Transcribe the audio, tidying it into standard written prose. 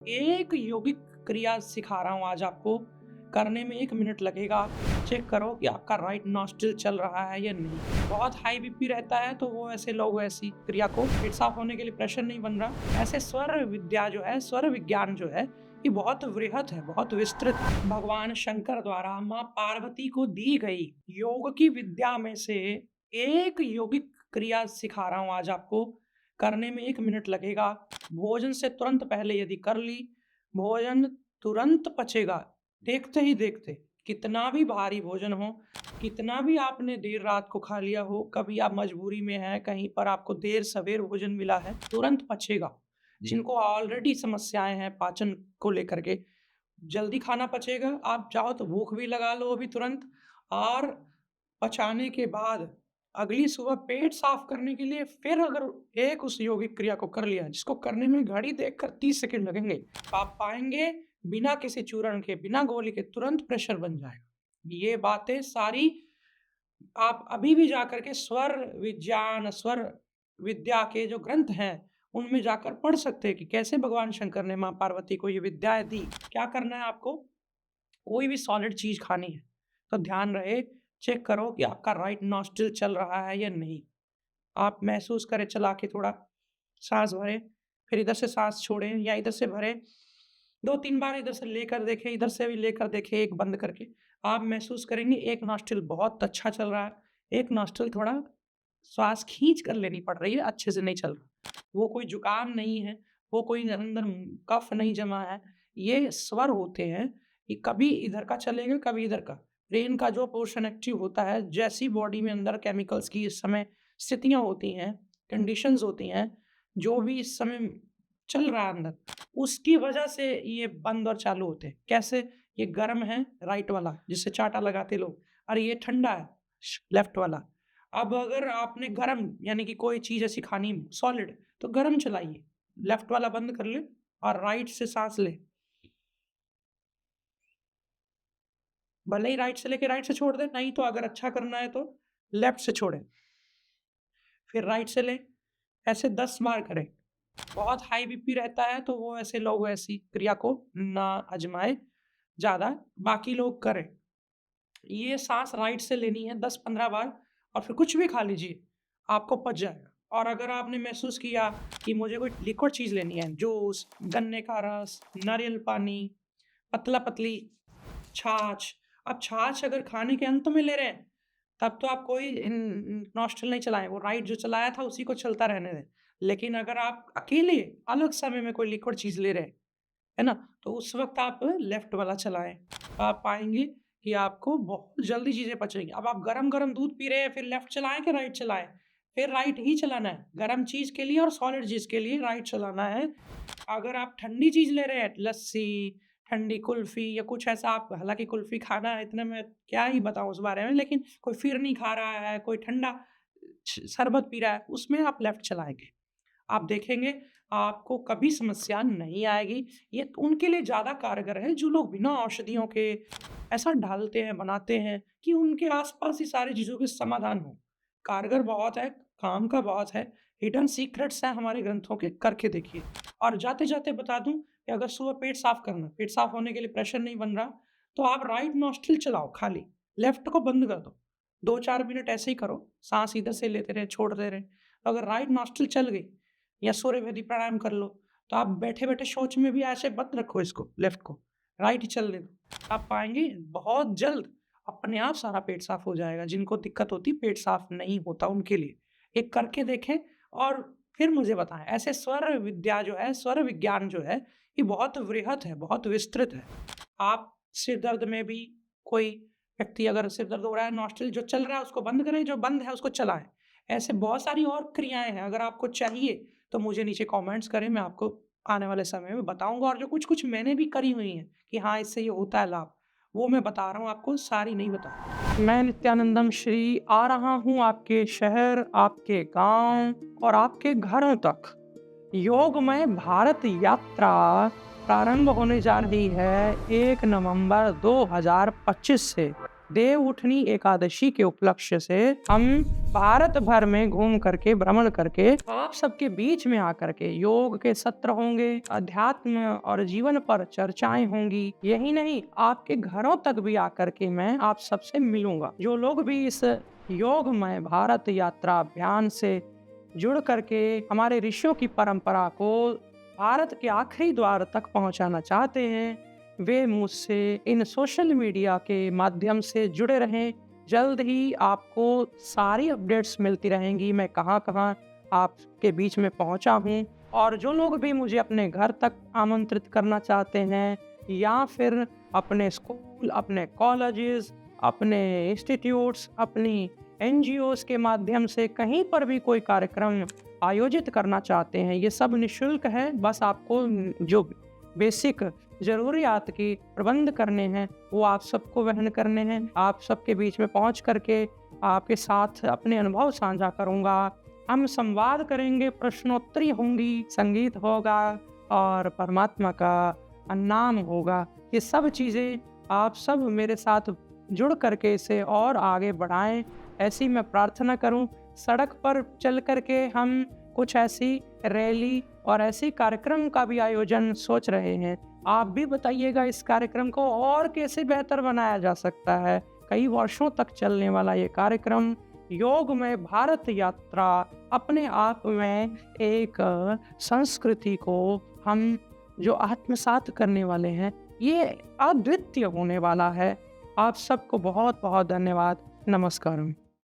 एक यौगिक क्रिया सिखा रहा हूँ आज आपको। करने में 1 मिनट लगेगा। चेक करो कि आपका राइट नॉस्ट्रिल चल रहा है या नहीं। बहुत हाई बीपी रहता है तो वो ऐसे लोग ऐसी क्रिया को पेट साफ होने के लिए प्रेशर नहीं बन रहा। ऐसे स्वर विद्या जो है, स्वर विज्ञान जो है, ये बहुत वृहत है, बहुत विस्तृत है। भगवान शंकर द्वारा माँ पार्वती को दी गई योग की विद्या में से एक यौगिक क्रिया सिखा रहा हूँ आज आपको। करने में 1 मिनट लगेगा। भोजन से तुरंत पहले यदि कर ली, भोजन तुरंत पचेगा। देखते ही देखते, कितना भी भारी भोजन हो, कितना भी आपने देर रात को खा लिया हो, कभी आप मजबूरी में हैं, कहीं पर आपको देर सवेर भोजन मिला है, तुरंत पचेगा। जिनको ऑलरेडी समस्याएं हैं पाचन को लेकर के, जल्दी खाना पचेगा। आप चाहो तो भूख भी लगा लो अभी तुरंत। और पचाने के बाद अगली सुबह पेट साफ करने के लिए फिर अगर एक उस यौगिक क्रिया को कर लिया, जिसको करने में घड़ी देखकर 30 सेकंड लगेंगे, तो आप पाएंगे बिना किसी चूर्ण के, बिना गोली के तुरंत प्रेशर बन जाएगा। ये बातें सारी आप अभी भी जाकर के स्वर विज्ञान, स्वर विद्या के जो ग्रंथ हैं, उनमें जाकर पढ़ सकते हैं कि कैसे भगवान शंकर ने माँ पार्वती को ये विद्याएँ दी। क्या करना है आपको? कोई भी सॉलिड चीज़ खानी है, तो ध्यान रहे, चेक करो कि आपका राइट नॉस्ट्रिल चल रहा है या नहीं। आप महसूस करें चला के थोड़ा, साँस भरें, फिर इधर से साँस छोड़ें या इधर से भरें। 2-3 बार इधर से लेकर देखें, इधर से भी लेकर देखें, एक बंद करके। आप महसूस करेंगे एक नॉस्ट्रिल बहुत अच्छा चल रहा है, एक नॉस्ट्रिल थोड़ा श्वास खींच कर लेनी पड़ रही है, अच्छे से नहीं चल रहा। वो कोई जुकाम नहीं है, वो कोई अंदर कफ नहीं जमा है, ये स्वर होते हैं कि कभी इधर का चलेगा, कभी इधर का। ब्रेन का जो पोर्शन एक्टिव होता है, जैसी बॉडी में अंदर केमिकल्स की इस समय स्थितियाँ होती हैं, कंडीशंस होती हैं, जो भी इस समय चल रहा है अंदर, उसकी वजह से ये बंद और चालू होते हैं। कैसे? ये गर्म है राइट वाला, जिससे चाटा लगाते लोग, और ये ठंडा है लेफ्ट वाला। अब अगर आपने गरम यानी कि कोई चीज़ ऐसी खानी सॉलिड, तो गरम चलाइए, लेफ्ट वाला बंद कर ले और राइट से साँस लें। भले ही राइट से लेके राइट से छोड़ दें, नहीं तो अगर अच्छा करना है तो लेफ्ट से छोड़ें, फिर राइट से लें, ऐसे 10 बार करें। बहुत हाई बीपी रहता है तो वो ऐसे लोग ऐसी क्रिया को ना आज़माएँ ज़्यादा, बाकी लोग करें। ये साँस राइट से लेनी है 10-15 बार और फिर कुछ भी खा लीजिए, आपको पच जाएगा। और अगर आपने महसूस किया कि मुझे कोई लिक्विड चीज़ लेनी है, जूस, गन्ने का रस, नारियल पानी, पतला-पतली छाछ। अब छाछ अगर खाने के अंत में ले रहे हैं, तब तो आप कोई नॉस्ट्रिल नहीं चलाएँ, वो राइट जो चलाया था उसी को चलता रहने दें। लेकिन अगर आप अकेले अलग समय में कोई लिक्विड चीज़ ले रहे हैं, है ना? तो उस वक़्त आप लेफ्ट वाला चलाएँ। आप पाएँगे कि आपको बहुत जल्दी चीज़ें पचेंगी। अब आप गरम-गरम दूध पी रहे हैं, फिर लेफ्ट चलाएँ कि राइट चलाएँ? फिर राइट ही चलाना है। गरम चीज़ के लिए और सॉलिड चीज़ के लिए राइट चलाना है। अगर आप ठंडी चीज़ ले रहे हैं, लस्सी, ठंडी कुल्फ़ी या कुछ ऐसा, आप हालाँकि कुल्फ़ी खाना है, इतना मैं क्या ही बताऊँ उस बारे में, लेकिन कोई फिरनी खा रहा है, कोई ठंडा शरबत पी रहा है, उसमें आप लेफ्ट चलाएँगे। आप देखेंगे आपको कभी समस्या नहीं आएगी। ये उनके लिए ज़्यादा कारगर है जो लोग बिना औषधियों के ऐसा ढालते हैं, बनाते हैं कि उनके आस-पास ही सारी चीज़ों के समाधान हो। कारगर बहुत है, काम का बहुत है, हिडन सीक्रेट्स हैं हमारे ग्रंथों के, करके देखिए। और जाते-जाते बता दूँ कि अगर सुबह पेट साफ करना, पेट साफ होने के लिए प्रेशर नहीं बन रहा, तो आप राइट नॉस्ट्रिल चलाओ खाली, लेफ्ट को बंद कर दो। 2-4 मिनट ऐसे ही करो, साँस इधर से लेते रहें, छोड़ते रहें। तो अगर राइट नॉस्ट्रिल चल गई या सूर्यवेदी प्राणायाम कर लो, तो आप बैठे-बैठे शौच में भी ऐसे मत रखो इसको, लेफ्ट को, राइट ही चलने दो। आप पाएँगे बहुत जल्द अपने आप सारा पेट साफ हो जाएगा। जिनको दिक्कत होती पेट साफ नहीं होता उनके लिए, एक करके देखें और फिर मुझे बताएँ। ऐसे स्वर विद्या जो है, स्वर विज्ञान जो है, ये बहुत वृहत है, बहुत विस्तृत है। आप सिर दर्द में भी कोई व्यक्ति अगर सिर दर्द हो रहा है, नॉस्ट्रिल जो चल रहा है उसको बंद करें, जो बंद है उसको चलाएँ। ऐसे बहुत सारी और क्रियाएँ हैं, अगर आपको चाहिए तो मुझे नीचे कमेंट्स करें, मैं आपको आने वाले समय में बताऊँगा। और जो कुछ-कुछ मैंने भी करी हुई हैं कि हाँ, इससे ये होता है लाभ, वो मैं बता रहा हूँ आपको, सारी नहीं बता रहा। मैं नित्यानंदम श्री आ रहा हूँ आपके शहर, आपके गाँव और आपके घरों तक। योगमय भारत यात्रा प्रारंभ होने जा रही है 1 नवंबर 2025 से। देव उठनी एकादशी के उपलक्ष्य से हम भारत भर में घूम करके, भ्रमण करके आप सबके बीच में आकर के योग के सत्र होंगे, अध्यात्म और जीवन पर चर्चाएं होंगी। यही नहीं, आपके घरों तक भी आकर के मैं आप सबसे मिलूंगा। जो लोग भी इस योगमय भारत यात्रा अभियान से जुड़ करके हमारे ऋषियों की परंपरा को भारत के आखिरी द्वार तक पहुंचाना चाहते हैं, वे मुझसे इन सोशल मीडिया के माध्यम से जुड़े रहें। जल्द ही आपको सारी अपडेट्स मिलती रहेंगी, मैं कहाँ कहाँ आपके बीच में पहुंचा हूँ। और जो लोग भी मुझे अपने घर तक आमंत्रित करना चाहते हैं या फिर अपने स्कूल, अपने कॉलेजेस, अपने इंस्टीट्यूट्स, अपनी एनजीओस के माध्यम से कहीं पर भी कोई कार्यक्रम आयोजित करना चाहते हैं, ये सब निःशुल्क है। बस आपको जो बेसिक ज़रूरियात की प्रबंध करने हैं वो आप सबको वहन करने हैं। आप सबके बीच में पहुंच करके आपके साथ अपने अनुभव साझा करूंगा। हम संवाद करेंगे, प्रश्नोत्तरी होंगी, संगीत होगा और परमात्मा का नाम होगा। ये सब चीज़ें आप सब मेरे साथ जुड़ करके इसे और आगे बढ़ाएं, ऐसी मैं प्रार्थना करूं। सड़क पर चल करके हम कुछ ऐसी रैली और ऐसी कार्यक्रम का भी आयोजन सोच रहे हैं। आप भी बताइएगा इस कार्यक्रम को और कैसे बेहतर बनाया जा सकता है। कई वर्षों तक चलने वाला ये कार्यक्रम योग में भारत यात्रा अपने आप में एक संस्कृति को हम जो आत्मसात करने वाले हैं, ये अद्वितीय होने वाला है। आप सबको बहुत बहुत धन्यवाद। नमस्कार।